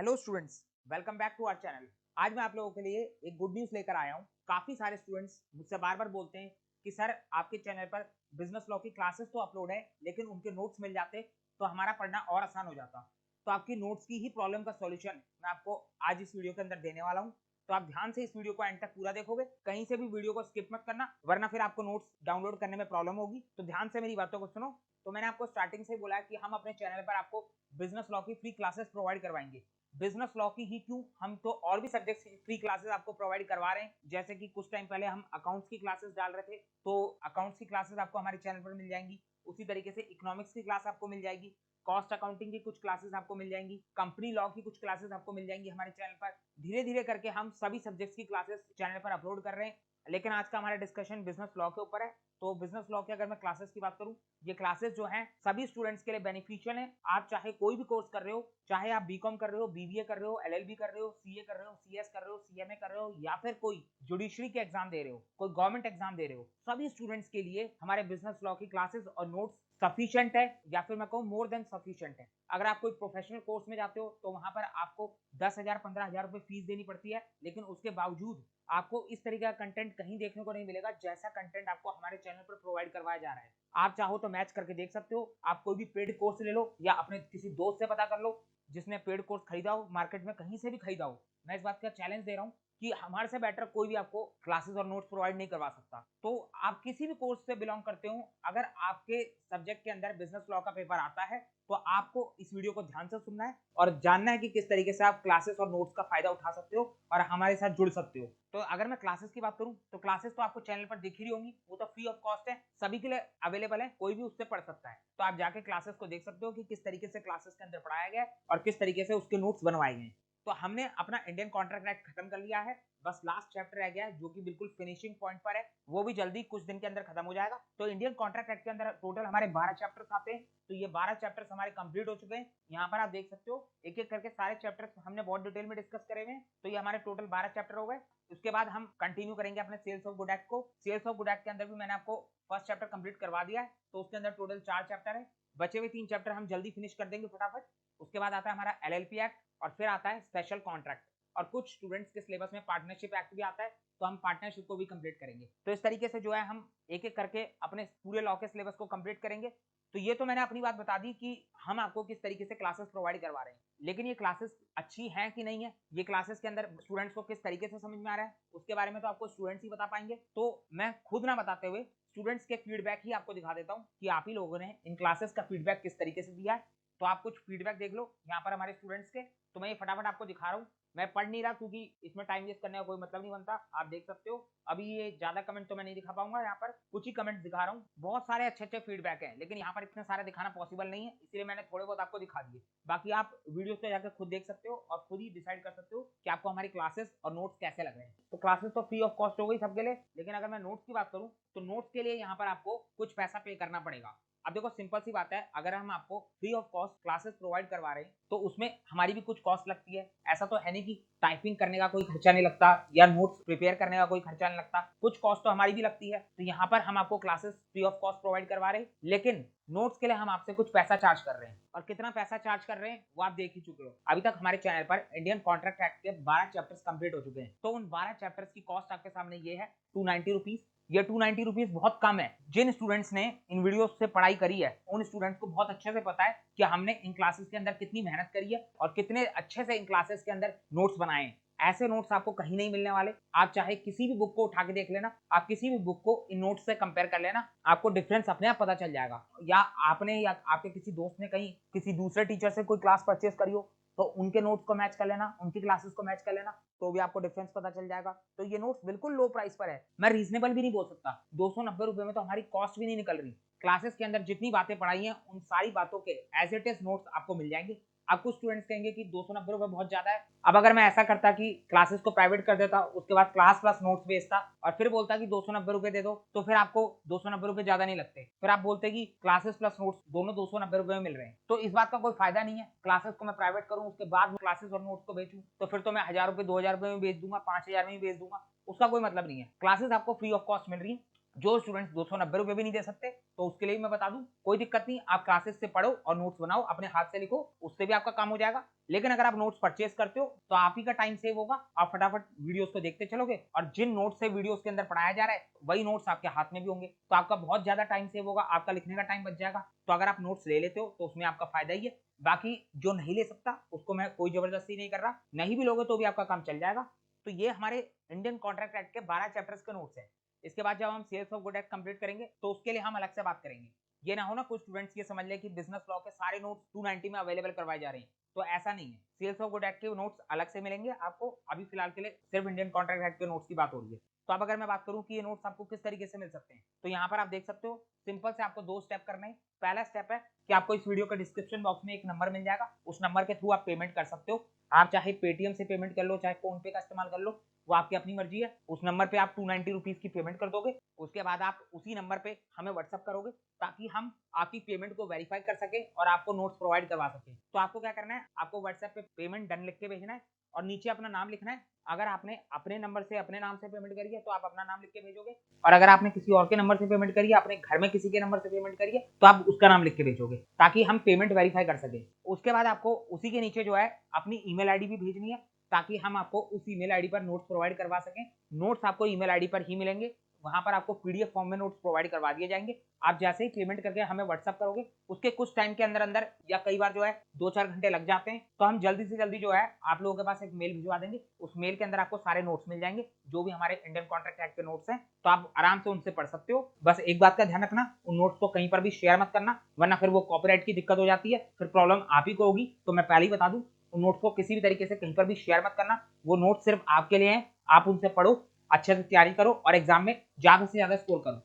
Hello students, welcome back to our channel. आज मैं आप लोगों के लिए एक गुड न्यूज़ लेकर आया हूँ। काफ़ी सारे स्टूडेंट्स मुझसे बार बार बोलते हैं कि सर आपके चैनल पर बिजनेस लॉ की क्लासेस तो अपलोड है, लेकिन उनके नोट्स मिल जाते तो हमारा पढ़ना और आसान हो जाता। तो आपकी नोट्स की ही प्रॉब्लम का सॉल्यूशन मैं आपको आज इस वीडियो के अंदर देने वाला हूँ। तो आप ध्यान से इस वीडियो को एंड तक पूरा देखोगे, कहीं से भी वीडियो को स्किप मत करना, वरना फिर आपको नोट्स डाउनलोड करने में प्रॉब्लम होगी। तो ध्यान से मेरी बातों को सुनो। तो मैंने आपको स्टार्टिंग से बोला है कि हम अपने चैनल पर आपको बिजनेस लॉ की फ्री क्लासेस प्रोवाइड करवाएंगे। बिजनेस लॉ की ही क्यों, हम तो और भी सब्जेक्ट्स की फ्री क्लासेस आपको प्रोवाइड करवा रहे हैं। जैसे कि कुछ टाइम पहले हम अकाउंट्स की क्लासेस डाल रहे थे, तो अकाउंट्स की क्लासेस आपको हमारे चैनल पर मिल जाएंगी। उसी तरीके से इकोनॉमिक्स की क्लास आपको मिल जाएगी, कॉस्ट अकाउंटिंग की कुछ क्लासेस आपको मिल जाएंगी, कंपनी लॉ की कुछ क्लासेस आपको मिल जाएंगी हमारे चैनल पर। धीरे धीरे करके हम सभी सब्जेक्ट्स की क्लासेस चैनल पर अपलोड कर रहे हैं, लेकिन आज का हमारा डिस्कशन बिजनेस लॉ के ऊपर है। तो बिजनेस लॉ की अगर मैं क्लासेस की बात करूं, ये क्लासेस जो हैं सभी स्टूडेंट्स के लिए बेनिफिशियल हैं। आप चाहे कोई भी कोर्स कर रहे हो, चाहे आप बीकॉम कर रहे हो, बीबीए कर रहे हो, एलएलबी कर रहे हो, सीए कर रहे हो, सीएस कर रहे हो, सीएमए कर रहे हो, या फिर कोई जुडिशरी के एग्जाम दे रहे हो, कोई गवर्नमेंट एग्जाम दे रहे हो, सभी स्टूडेंट्स के लिए हमारे बिजनेस लॉ की क्लासेस और नोट्स सफिशिएंट है, या फिर मैं कहूँ मोर देन सफिशिएंट है। अगर आप कोई प्रोफेशनल कोर्स में जाते हो तो वहां पर आपको 10,000 15,000 रुपए फीस देनी पड़ती है, लेकिन उसके बावजूद आपको इस तरीके का कंटेंट कहीं देखने को नहीं मिलेगा जैसा कंटेंट आपको हमारे चैनल पर प्रोवाइड करवाया जा रहा है। आप चाहो तो मैच करके देख सकते हो। आप कोई भी पेड कोर्स ले लो या अपने किसी दोस्त से पता कर लो जिसने पेड कोर्स खरीदा हो, मार्केट में कहीं से भी खरीदा हो। मैं इस बात का चैलेंज दे रहा हूँ कि हमारे से बेटर कोई भी आपको क्लासेस और नोट्स प्रोवाइड नहीं करवा सकता। तो आप किसी भी कोर्स से बिलोंग करते हो, अगर आपके सब्जेक्ट के अंदर बिजनेस लॉ का पेपर आता है तो आपको इस वीडियो को ध्यान से सुनना है और जानना है कि किस तरीके से आप क्लासेस और नोट्स का फायदा उठा सकते हो और हमारे साथ जुड़ सकते हो। तो अगर मैं क्लासेस की बात करूं तो क्लासेस तो आपको चैनल पर दिख ही रही होंगी, वो तो फ्री ऑफ कॉस्ट है, सभी के लिए अवेलेबल है, कोई भी उससे पढ़ सकता है। तो आप जाके क्लासेस को देख सकते हो कि किस तरीके से क्लासेस के अंदर पढ़ाया गया है और किस तरीके से उसके नोट्स बनवाए गए हैं। तो हमने अपना इंडियन कॉन्ट्रैक्ट एक्ट खत्म कर लिया है, बस लास्ट चैप्टर रह गया है जो कि बिल्कुल फिनिशिंग पॉइंट पर है, वो भी जल्दी कुछ दिन के अंदर खत्म हो जाएगा। तो इंडियन कॉन्ट्रैक्ट एक्ट के अंदर टोटल हमारे 12 चैप्टर्स आते हैं। तो ये 12 चैप्टर्स हमारे कंप्लीट हो चुके हैं। यहाँ पर आप देख सकते हो एक एक करके सारे चैप्टर्स हमने बहुत डिटेल में डिस्कस करे हुए हैं। तो ये हमारे टोटल 12 चैप्टर हो गए। उसके बाद हम कंटिन्यू करेंगे अपने सेल्स ऑफ गुड एक्ट को। सेल्स ऑफ गुड एक्ट के अंदर भी मैंने आपको फर्स्ट चैप्टर कंप्लीट करवा दिया है, तो उसके अंदर टोटल 4 चैप्टर है। बचे हुए 3 चैप्टर हम जल्दी फिनिश कर देंगे फटाफट। उसके बाद आता है हमारा एलएलपी एक्ट और फिर आता है स्पेशल कॉन्ट्रैक्ट, और कुछ स्टूडेंट्स के सिलेबस में पार्टनरशिप एक्ट भी आता है, तो हम पार्टनरशिप को भी कंप्लीट करेंगे। तो इस तरीके से जो है हम एक एक करके अपने पूरे लॉ के सिलेबस को कंप्लीट करेंगे। तो ये तो मैंने अपनी बात बता दी कि हम आपको किस तरीके से क्लासेस प्रोवाइड करवा रहे हैं, लेकिन ये क्लासेस अच्छी हैं कि नहीं है, ये क्लासेस के अंदर स्टूडेंट्स को किस तरीके से समझ में आ रहा है, उसके बारे में तो आपको स्टूडेंट्स ही बता पाएंगे। तो मैं खुद ना बताते हुए स्टूडेंट्स के फीडबैक ही आपको दिखा देता हूँ कि आप ही लोगों ने इन क्लासेस का फीडबैक किस तरीके से दिया है। तो आप कुछ फीडबैक देख लो यहाँ पर हमारे स्टूडेंट्स के। तो मैं ये फटाफट आपको दिखा रहा हूँ, मैं पढ़ नहीं रहा क्योंकि इसमें टाइम वेस्ट करने का कोई मतलब नहीं बनता। आप देख सकते हो अभी ये ज्यादा कमेंट तो मैं नहीं दिखा पाऊंगा, यहाँ पर कुछ ही कमेंट दिखा रहा हूँ। बहुत सारे अच्छे अच्छे फीडबैक हैं, लेकिन यहाँ पर इतने सारे दिखाना पॉसिबल नहीं है, इसलिए मैंने थोड़े बहुत आपको दिखा दिए। बाकी आप वीडियो पे जाकर खुद देख सकते हो और खुद ही डिसाइड कर सकते हो कि आपको हमारी क्लासेस और नोट्स कैसे लग रहे हैं। तो क्लासेस तो फ्री ऑफ कॉस्ट हो गई सबके लिए, लेकिन अगर मैं नोट्स की बात करूँ तो नोट्स के लिए यहाँ पर आपको कुछ पैसा पे करना पड़ेगा। अब देखो सिंपल सी बात है, अगर हम आपको free of cost classes provide करवा रहे हैं तो उसमें हमारी भी कुछ कॉस्ट लगती है। ऐसा तो है नहीं कि टाइपिंग करने का कोई खर्चा नहीं लगता या नोट्स प्रिपेयर करने का कोई खर्चा नहीं लगता, कुछ कॉस्ट तो हमारी भी लगती है। तो यहाँ पर हम आपको classes free of cost provide करवा रहे हैं, लेकिन नोट्स के लिए हम आपसे कुछ पैसा चार्ज कर रहे हैं। और कितना पैसा चार्ज कर रहे हैं वो आप देख ही चुके हो। अभी तक हमारे चैनल पर इंडियन कॉन्ट्रैक्ट एक्ट के 12 चैप्टर्स कंप्लीट हो चुके हैं, तो उन 12 चैप्टर्स की कॉस्ट आपके सामने ये है 290 रुपीज। ये 290 रुपीज बहुत कम है। जिन स्टूडेंट्स ने इन वीडियो से पढ़ाई करी है उन स्टूडेंट्स को बहुत अच्छे से पता है कि हमने इन क्लासेस के अंदर कितनी मेहनत करी है और कितने अच्छे से इन क्लासेस के अंदर नोट्स बनाए हैं। ऐसे नोट्स आपको कहीं नहीं मिलने वाले। आप चाहे किसी भी बुक को उठा के देख लेना, आप किसी भी बुक को इन नोट्स से कंपेयर कर लेना, आपको डिफरेंस अपने आप पता चल जाएगा। या आपने या आपके किसी दोस्त ने कहीं किसी दूसरे टीचर से कोई क्लास परचेस करी हो तो उनके नोट्स को मैच कर लेना, उनकी क्लासेस को मैच कर लेना, तो भी आपको डिफरेंस पता चल जाएगा। तो ये नोट्स बिल्कुल लो प्राइस पर है, मैं रीजनेबल भी नहीं बोल सकता। 290 रुपए में तो हमारी कॉस्ट भी नहीं निकल रही। क्लासेस के अंदर जितनी बातें पढ़ाई हैं उन सारी बातों के एज इट इज नोट्स आपको मिल जाएंगे। अब कुछ स्टूडेंट्स कहेंगे कि 290 रुपए बहुत ज्यादा है। अब अगर मैं ऐसा करता कि क्लासेस को प्राइवेट कर देता, उसके बाद क्लास प्लस नोट्स बेचता और फिर बोलता कि 290 रुपए दे दो, तो फिर आपको 290 रुपए ज्यादा नहीं लगते, फिर आप बोलते कि क्लासेस प्लस नोट्स दोनों 290 रुपए में मिल रहे हैं। तो इस बात का कोई फायदा नहीं है। क्लासेस को मैं प्राइवेट करूं उसके बाद क्लासेस और नोट्स को बेचूं, तो फिर तो मैं 1000 रुपए 2000 रुपए में बेच दूंगा, 5000 में भी बेच दूंगा, उसका कोई मतलब नहीं है। क्लासेस आपको फ्री ऑफ कॉस्ट मिल रही है। जो स्टूडेंट्स 290 रुपए भी नहीं दे सकते तो उसके लिए मैं बता दूं कोई दिक्कत नहीं, आप क्लासेस से पढ़ो और नोट्स बनाओ, अपने हाथ से लिखो, उससे भी आपका काम हो जाएगा। लेकिन अगर आप नोट्स परचेस करते हो तो आप ही का टाइम सेव होगा, आप फटाफट वीडियोस को देखते चलोगे और जिन नोट्स से वीडियोस के अंदर पढ़ाया जा रहा है वही नोट्स आपके हाथ में भी होंगे, तो आपका बहुत ज्यादा टाइम सेव होगा, आपका लिखने का टाइम बच जाएगा। तो अगर आप नोट्स ले लेते हो तो उसमें आपका फायदा ही है। बाकी जो नहीं ले सकता उसको मैं कोई जबरदस्ती नहीं कर रहा, नहीं भी लोगे तो भी आपका काम चल जाएगा। तो ये हमारे इंडियन कॉन्ट्रैक्ट एक्ट के 12 चैप्टर्स के नोट्स है। इसके बाद जब हम sales of good act complete करेंगे तो उसके लिए हम अलग से बात करेंगे। ये ना हो ना कुछ स्टूडेंट्स ये समझ ले कि बिजनेस लॉ के सारे नोट्स 290 में अवेलेबल करवाए जा रहे हैं, तो ऐसा नहीं है। सेल्स ऑफ गुड एक्ट के नोट्स अलग से मिलेंगे आपको, अभी फिलहाल के लिए सिर्फ इंडियन कॉन्ट्रैक्ट एक्ट के नोट्स की बात हो रही है। तो अब अगर मैं बात करूं कि ये नोट्स आपको किस तरीके से मिल सकते हैं, तो यहाँ पर आप देख सकते हो सिंपल से आपको 2 स्टेप करना है। पहला स्टेप है कि आपको इस वीडियो के डिस्क्रिप्शन बॉक्स में एक नंबर मिल जाएगा, उस नंबर के थ्रू आप पेमेंट कर सकते हो। आप चाहे पेटीएम से पेमेंट कर लो, चाहे फोन पे का इस्तेमाल कर लो, वो आपकी अपनी मर्जी है। उस नंबर पे आप 290 रुपीज की पेमेंट कर दोगे, उसके बाद आप उसी नंबर पे हमें व्हाट्सअप करोगे ताकि हम आपकी पेमेंट को वेरीफाई कर सके और आपको नोट्स प्रोवाइड करवा सके। तो आपको क्या करना है, आपको व्हाट्सएप पे पेमेंट डन लिख के भेजना है और नीचे अपना नाम लिखना है। अगर आपने अपने नंबर से अपने नाम से पेमेंट करी है तो आप अपना नाम लिख के भेजोगे, और अगर आपने किसी और के नंबर से पेमेंट करी है, अपने घर में किसी के नंबर से पेमेंट करी है, तो आप उसका नाम लिख के भेजोगे ताकि हम पेमेंट वेरीफाई कर सके। उसके बाद आपको उसी के नीचे जो है अपनी ईमेल आईडी भी भेजनी है ताकि हम आपको उस ईमेल आईडी पर नोट्स प्रोवाइड करवा सकें। नोट्स आपको ईमेल आईडी पर ही मिलेंगे, वहां पर आपको पीडीएफ फॉर्म में नोट्स प्रोवाइड करवा दिए जाएंगे। आप जैसे ही पेमेंट करके हमें व्हाट्सअप करोगे उसके कुछ टाइम के अंदर अंदर या कई बार जो है 2-4 घंटे लग जाते हैं, तो हम जल्दी से जल्दी जो है आप लोगों के पास एक मेल भिजवा देंगे। उस मेल के अंदर आपको सारे नोट्स मिल जाएंगे जो भी हमारे इंडियन कॉन्ट्रैक्ट एक्ट के नोट्स हैं, तो आप आराम से उनसे पढ़ सकते हो। बस एक बात का ध्यान रखना, उन नोट्स को कहीं पर भी शेयर मत करना, वरना फिर वो कॉपीराइट की दिक्कत हो जाती है, फिर प्रॉब्लम आप ही को होगी। तो मैं पहले ही बता दूं, उन नोट्स को किसी भी तरीके से कहीं पर भी शेयर मत करना, वो नोट्स सिर्फ आपके लिए हैं। आप उनसे पढ़ो, अच्छे से तैयारी करो और एग्जाम में ज्यादा से ज्यादा स्कोर करो।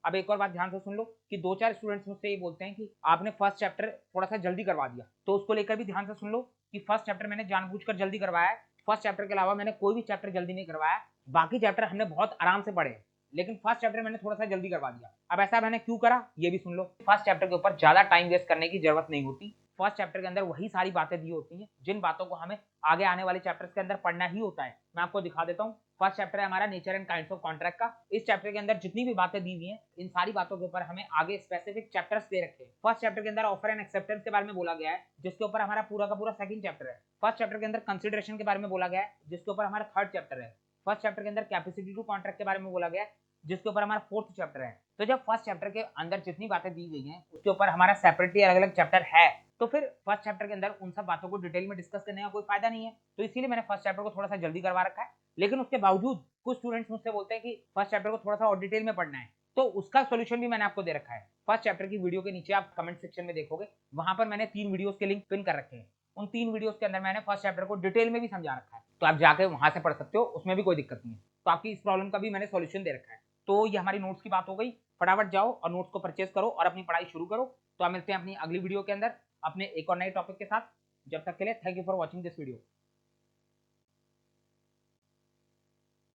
अब एक और बात ध्यान से सुन लो कि 2-4 स्टूडेंट्स मुझसे ये बोलते हैं कि आपने फर्स्ट चैप्टर थोड़ा सा जल्दी करवा दिया, तो उसको लेकर भी ध्यान से सुन लो कि फर्स्ट चैप्टर मैंने जानबूझकर जल्दी करवाया है। फर्स्ट चैप्टर के अलावा मैंने कोई भी चैप्टर जल्दी नहीं करवाया, बाकी चैप्टर हमने बहुत आराम से पढ़े, लेकिन फर्स्ट चैप्टर मैंने थोड़ा सा जल्दी करवा दिया। अब ऐसा मैंने क्यों करा ये भी सुन लो। फर्स्ट चैप्टर के ऊपर ज्यादा टाइम वेस्ट करने की जरूरत नहीं होती। फर्स्ट चैप्टर के अंदर वही सारी बातें दी होती हैं जिन बातों को हमें आगे आने वाले चैप्टर्स के अंदर पढ़ना ही होता है। मैं आपको दिखा देता हूँ। फर्स्ट चैप्टर है हमारा nature and kinds of contract का। इस चैप्टर के अंदर जितनी भी बातें दी हुई हैं, इन सारी बातों के ऊपर हमें आगे स्पेसिफिक चैप्टर्स दे रखे हैं। फर्स्ट चैप्टर के अंदर ऑफर एंड एक्सेप्टेंस के बारे में बोला गया है, जिसके ऊपर हमारा पूरा का पूरा सेकंड चैप्टर है। फर्स्ट चैप्टर के अंदर कंसिडरेशन के बारे में बोला गया है, जिसके ऊपर हमारा थर्ड चैप्टर है। फर्स्ट चैप्टर के अंदर कैपेसिटी टू कॉन्ट्रैक्ट के बारे में बोला गया है, जिसके ऊपर हमारा फोर्थ चैप्टर है। तो जब फर्स्ट चैप्टर के अंदर जितनी बातें दी गई हैं उसके ऊपर हमारा सेपरेटली अलग अलग चैप्टर है, तो फिर फर्स्ट चैप्टर के अंदर उन सब बातों को डिटेल में डिस्कस करने का कोई फायदा नहीं है। तो इसीलिए मैंने फर्स्ट चैप्टर को थोड़ा सा जल्दी करवा रखा है। लेकिन उसके बावजूद कुछ स्टूडेंट्स मुझसे बोलते हैं कि फर्स्ट चैप्टर को थोड़ा सा और डिटेल में पढ़ना है, तो उसका सोल्यूशन भी मैंने आपको दे रखा है। फर्स्ट चैप्टर की वीडियो के नीचे आप कमेंट सेक्शन में देखोगे, वहां पर मैंने 3 वीडियोस के लिंक पिन कर रखे हैं। उन 3 वीडियोस के अंदर मैंने फर्स्ट चैप्टर को डिटेल में भी समझा रखा है, तो आप जाके वहां से पढ़ सकते हो, उसमें भी कोई दिक्कत नहीं है। तो आपकी इस प्रॉब्लम का भी मैंने सोल्यूशन दे रखा है। तो ये हमारी नोट्स की बात हो गई, फटाफट जाओ और नोट्स को परचेज करो और अपनी पढ़ाई शुरू करो। तो आप मिलते हैं अपनी अगली वीडियो के अंदर अपने एक और नए टॉपिक के साथ। जब तक के लिए thank you for watching this video.